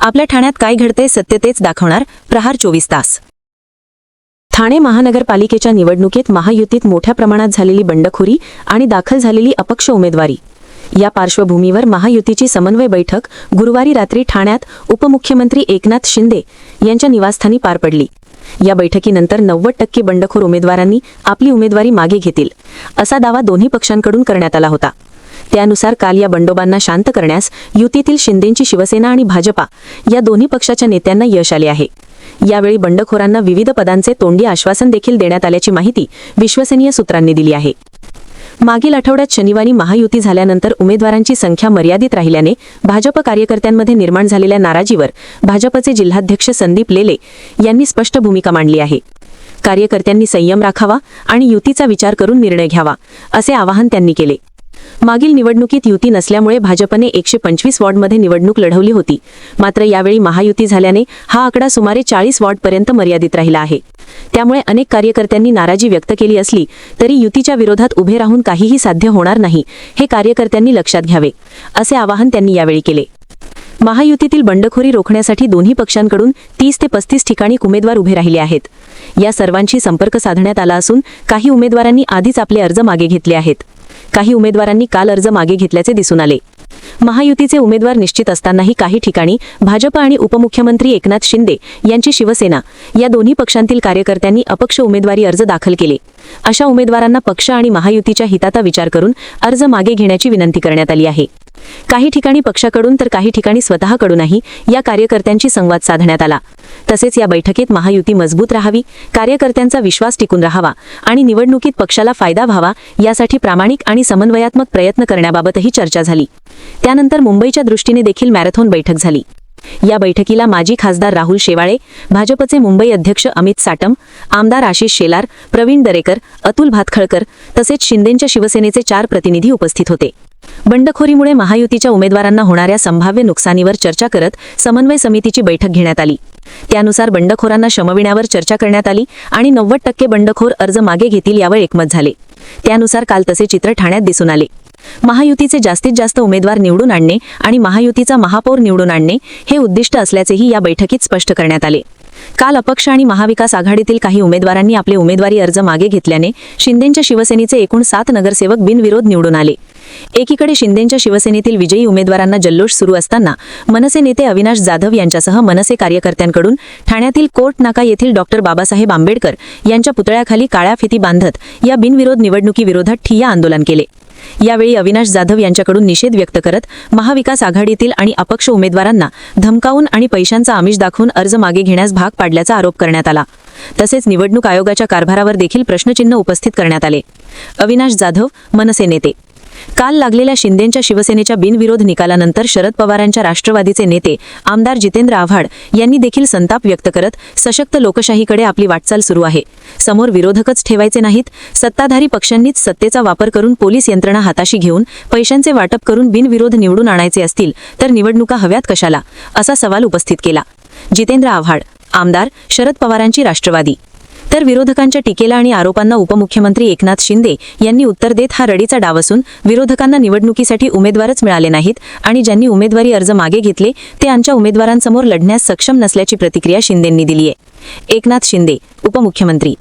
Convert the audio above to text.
आपल्या ठाण्यात काय घडतंय सत्य तेच दाखवणार प्रहार 24 तास। ठाणे महानगरपालिकेच्या निवडणुकीत महायुतीत मोठ्या प्रमाणात झालेली बंडखोरी आणि दाखल झालेली अपक्ष उमेदवारी या पार्श्वभूमीवर महायुतीची समन्वय बैठक गुरुवारी रात्री ठाण्यात उपमुख्यमंत्री एकनाथ शिंदे यांच्या निवासस्थानी पार पडली। या बैठकीनंतर 90% बंडखोर उमेदवारांनी आपली उमेदवारी मागे घेतील असा दावा दोन्ही पक्षांकडून करण्यात आला होता। त्यानुसार काल या बंडोबांना शांत करण्यास युतीतील शिंदेंची शिवसेना आणि भाजपा या दोन्ही पक्षाच्या नेत्यांना यश आले आहे। यावेळी बंडखोरांना विविध पदांचे तोंडी आश्वासन देखील देण्यात आल्याची माहिती विश्वसनीय सूत्रांनी दिली आहे। मागील आठवड्यात शनिवारी महायुती झाल्यानंतर उमेदवारांची संख्या मर्यादित राहिल्याने भाजप कार्यकर्त्यांमध्ये निर्माण झालेल्या नाराजीवर भाजपचे जिल्हाध्यक्ष संदीप लेले यांनी स्पष्ट भूमिका मांडली आहे। कार्यकर्त्यांनी संयम राखावा आणि युतीचा विचार करून निर्णय घ्यावा असे आवाहन त्यांनी केले। मागील निवडणुकीत युती नसल्यामुळे भाजपने 125 वॉर्डमध्ये निवडणूक लढवली होती, मात्र यावेळी महायुती झाल्याने हा आकडा सुमारे 40 वॉर्डपर्यंत मर्यादित राहिला आहे। त्यामुळे अनेक कार्यकर्त्यांनी नाराजी व्यक्त केली असली तरी युतीच्या विरोधात उभे राहून काहीही साध्य होणार नाही हे कार्यकर्त्यांनी लक्षात घ्यावे असे आवाहन त्यांनी यावेळी केले। महायुतीतील बंडखोरी रोखण्यासाठी दोन्ही पक्षांकडून 30 ते 35 ठिकाणी उमेदवार उभे राहिले आहेत। या सर्वांशी संपर्क साधण्यात आला असून काही उमेदवारांनी आधीच आपले अर्ज मागे घेतले आहेत। काही उमेदवारांनी काल अर्ज मागे घेतल्याचे दिसून आले। महायुतीचे उमेदवार निश्चित असतानाही काही ठिकाणी भाजप आणि उपमुख्यमंत्री एकनाथ शिंदे यांची शिवसेना या दोन्ही पक्षांतील कार्यकर्त्यांनी अपक्ष उमेदवारी अर्ज दाखल केले। अशा उमेदवारांना पक्ष आणि महायुतीच्या हिताचा विचार करून अर्ज मागे घेण्याची विनंती करण्यात आली आहे। काही ठिकाणी पक्षाकडून तर काही ठिकाणी स्वतःकडूनही या कार्यकर्त्यांशी संवाद साधण्यात आला। तसेच या बैठकीत महायुती मजबूत राहावी, कार्यकर्त्यांचा विश्वास टिकून राहावा आणि निवडणुकीत पक्षाला फायदा व्हावा यासाठी प्रामाणिक आणि समन्वयात्मक प्रयत्न करण्याबाबतही चर्चा झाली। त्यानंतर मुंबईच्या दृष्टीने देखील मॅरेथॉन बैठक झाली। या बैठकीला माजी खासदार राहुल शेवाळे, भाजपचे मुंबई अध्यक्ष अमित साटम, आमदार आशिष शेलार, प्रवीण दरेकर, अतुल भातखळकर तसेच शिंदेंच्या शिवसेनेचे 4 प्रतिनिधी उपस्थित होते। बंडखोरीमुळे महायुतीच्या उमेदवारांना होणाऱ्या संभाव्य नुकसानीवर चर्चा करत समन्वय समितीची बैठक घेण्यात आली। त्यानुसार बंडखोरांना शमविण्यावर चर्चा करण्यात आली आणि 90% बंडखोर अर्ज मागे घेतील यावर एकमत झाले। त्यानुसार काल तसे चित्र ठाण्यात दिसून आले। महायुतीचे जास्तीत जास्त उमेदवार निवडून आणणे आणि महायुतीचा महापौर निवडून आणणे हे उद्दिष्ट असल्याचेही या बैठकीत स्पष्ट करण्यात आले। काल अपक्ष आणि महाविकास आघाडीतील काही उमेदवारांनी आपले उमेदवारी अर्ज मागे घेतल्याने शिंदेंच्या शिवसेनेचे एकूण 7 नगरसेवक बिनविरोध निवडून आले। एकीकडे शिंदेंच्या शिवसेनेतील विजयी उमेदवारांना जल्लोष सुरू असताना मनसे नेते अविनाश जाधव यांच्यासह मनसे कार्यकर्त्यांकडून ठाण्यातील कोर्ट नाका येथील डॉक्टर बाबासाहेब आंबेडकर यांच्या पुतळ्याखाली काळ्या फिती बांधत या बिनविरोध निवडणुकीविरोधात ठिय्या आंदोलन केले। यावेळी अविनाश जाधव यांच्याकडून निषेध व्यक्त करत महाविकास आघाडीतील आणि अपक्ष उमेदवारांना धमकावून आणि पैशांचा आमिष दाखवून अर्ज मागे घेण्यास भाग पाडल्याचा आरोप करण्यात आला। तसेच निवडणूक आयोगाच्या कारभारावर देखील प्रश्नचिन्ह उपस्थित करण्यात आले। अविनाश जाधव, मनसे नेते। काल लागलेल्या शिंदेंच्या शिवसेनेच्या बिनविरोध निकालानंतर शरद पवारांच्या राष्ट्रवादीचे नेते आमदार जितेंद्र आव्हाड यांनी देखील संताप व्यक्त करत सशक्त लोकशाहीकडे आपली वाटचाल सुरू आहे, समोर विरोधकच ठेवायचे नाहीत, सत्ताधारी पक्षांनीच सत्तेचा वापर करून पोलीस यंत्रणा हाताशी घेऊन पैशांचे वाटप करून बिनविरोध निवडून आणायचे असतील तर निवडणुका हव्यात कशाला असा सवाल उपस्थित केला। जितेंद्र आव्हाड, आमदार, शरद पवारांची राष्ट्रवादी। तर विरोधकांच्या टीकेला आणि आरोपांना उपमुख्यमंत्री एकनाथ शिंदे यांनी उत्तर देत हा रडीचा डाव असून विरोधकांना निवडणुकीसाठी उमेदवारच मिळाले नाहीत आणि ज्यांनी उमेदवारी अर्ज मागे घेतले ते आमच्या उमेदवारांसमोर लढण्यास सक्षम नसल्याची प्रतिक्रिया शिंदेंनी दिली आहे। एकनाथ शिंदे, उपमुख्यमंत्री।